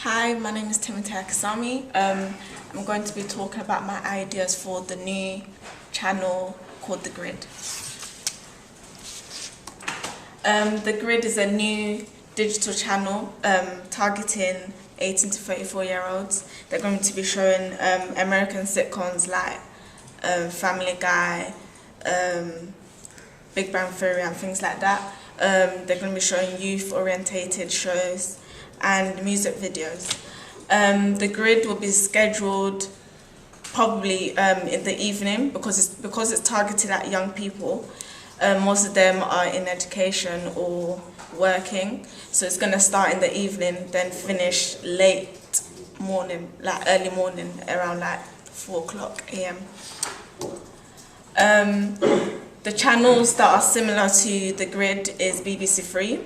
Hi, my name is Timothy Akasami. I'm going to be talking about my ideas for the new channel called The Grid. The Grid is a new digital channel targeting 18 to 34-year-olds. They're going to be showing American sitcoms like Family Guy, Big Bang Theory and things like that. They're going to be showing youth-orientated shows and music videos. The Grid will be scheduled probably in the evening because it's targeted at young people. Most of them are in education or working, so it's going to start in the evening, then finish late morning, like early morning, around like 4 a.m. The channels that are similar to The Grid is BBC Three.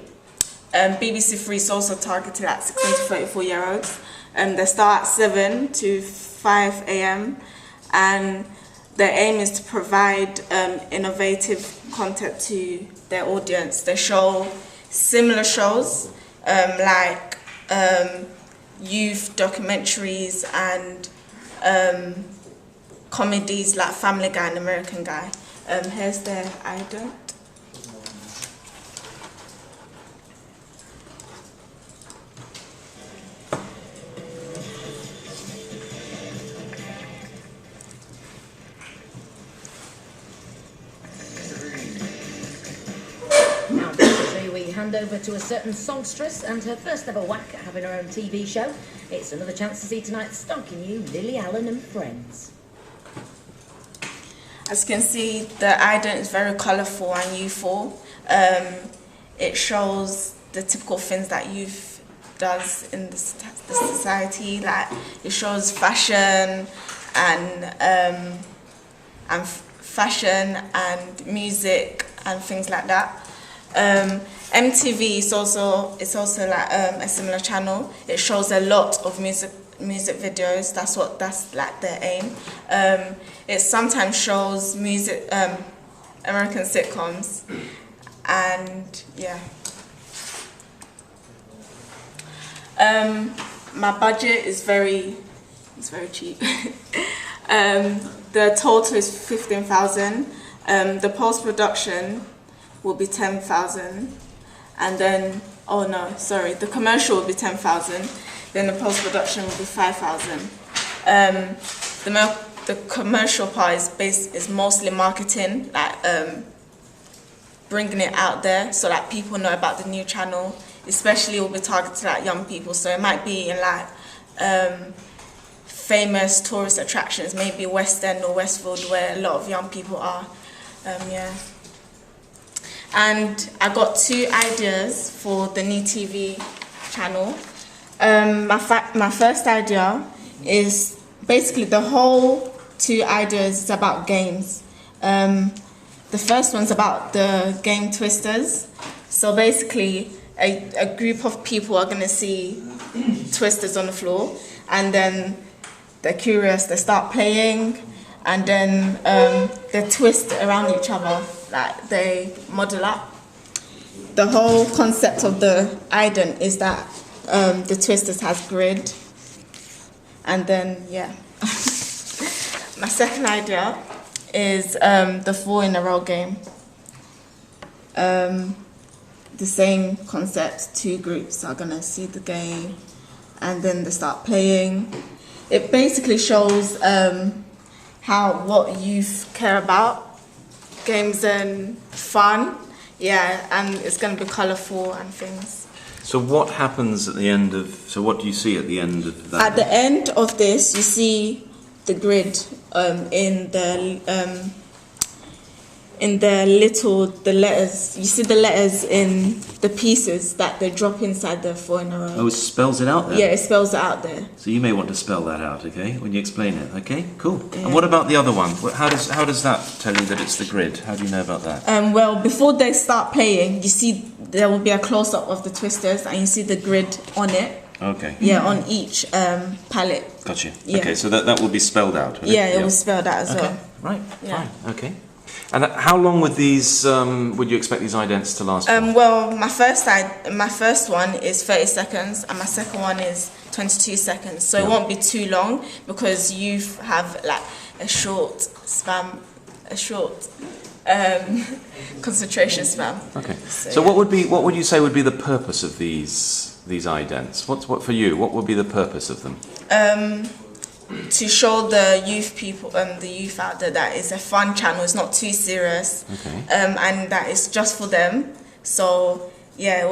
BBC Three is also targeted at 16 to 34-year-olds. They start at 7 to 5 a.m. and their aim is to provide innovative content to their audience. They show similar shows like youth documentaries and comedies like Family Guy and American Guy. Here's their ident. Now, basically, we hand over to a certain songstress and her first ever whack at having her own TV show. It's another chance to see tonight's Stonking You, Lily Allen and Friends. As you can see, the ident is very colourful and youthful. It shows the typical things that youth does in the society. Like it shows fashion and music and things like that. MTV is also like a similar channel. It shows a lot of music videos. That's like their aim. It sometimes shows music American sitcoms, and yeah. My budget is very cheap. The total is 15,000. The post-production will be 10,000, and then the commercial will be 10,000. Then the post-production will be 5,000. The commercial part is mostly marketing, like bringing it out there so that people know about the new channel. Especially it will be targeted at young people, so it might be in like famous tourist attractions, maybe West End or Westfield, where a lot of young people are. And I got 2 ideas for the new TV channel. My first idea is basically the whole 2 ideas is about games. The first one's about the game Twisters. So basically, a group of people are going to see Twisters on the floor, and then they're curious, they start playing, and then they twist around each other, like they model up. The whole concept of the ident is that the Twisters has grid, and then yeah. My second idea is the 4 in a row game. The same concept, 2 groups are gonna see the game, and then they start playing. It basically shows what youth care about, games and fun, yeah, and it's gonna be colourful and things. So what happens at the end of? So what do you see at the end of that? At the end of this, you see the grid in the letters. You see the letters in the pieces that they drop inside the 4 in a row. Oh, it spells it out there? Yeah, it spells it out there. So you may want to spell that out, okay, when you explain it, okay? Cool. Yeah. And what about the other one? How does that tell you that it's the grid? How do you know about that? Well, before they start playing, you see there will be a close-up of the Twisters, and you see the grid on it. Okay. Yeah, on each palette. Gotcha. Yeah. Okay, so that will be spelled out, will it? Yeah, it will be spelled out as well. Right, yeah. fine, okay. And how long would these? Would you expect these idents to last? For? Well, my first one is 30 seconds, and my second one is 22 seconds. So it won't be too long because you have like a short span, a short concentration span. Okay. So what would you say would be the purpose of these idents? What for you? What would be the purpose of them? To show the youth out there that it's a fun channel. It's not too serious. Okay. And that it's just for them. So yeah,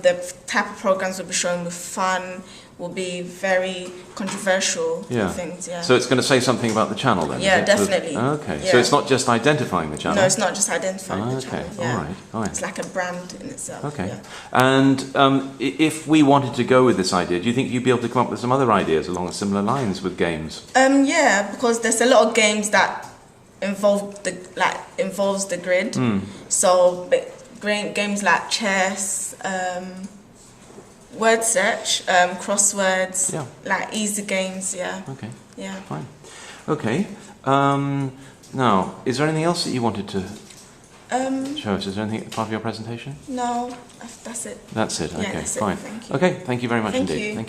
the type of programs will be shown with fun. Will be very controversial things. Yeah. So it's going to say something about the channel then? Yeah, is it? definitely. Okay. Yeah. So it's not just identifying the channel? No, it's not just identifying the channel. Okay. Yeah. All right. It's like a brand in itself. Okay. Yeah. And if we wanted to go with this idea, do you think you'd be able to come up with some other ideas along similar lines with games? Yeah, because there's a lot of games that involves the grid. So games like chess, word search, crosswords, like easy games. Yeah. Okay. Yeah. Fine. Okay. Now, is there anything else that you wanted to show us? Is there anything part of your presentation? No, that's it. That's it. Okay. Yeah, that's it. Fine. Thank you. Okay. Thank you very much Thank indeed. you. Thank you.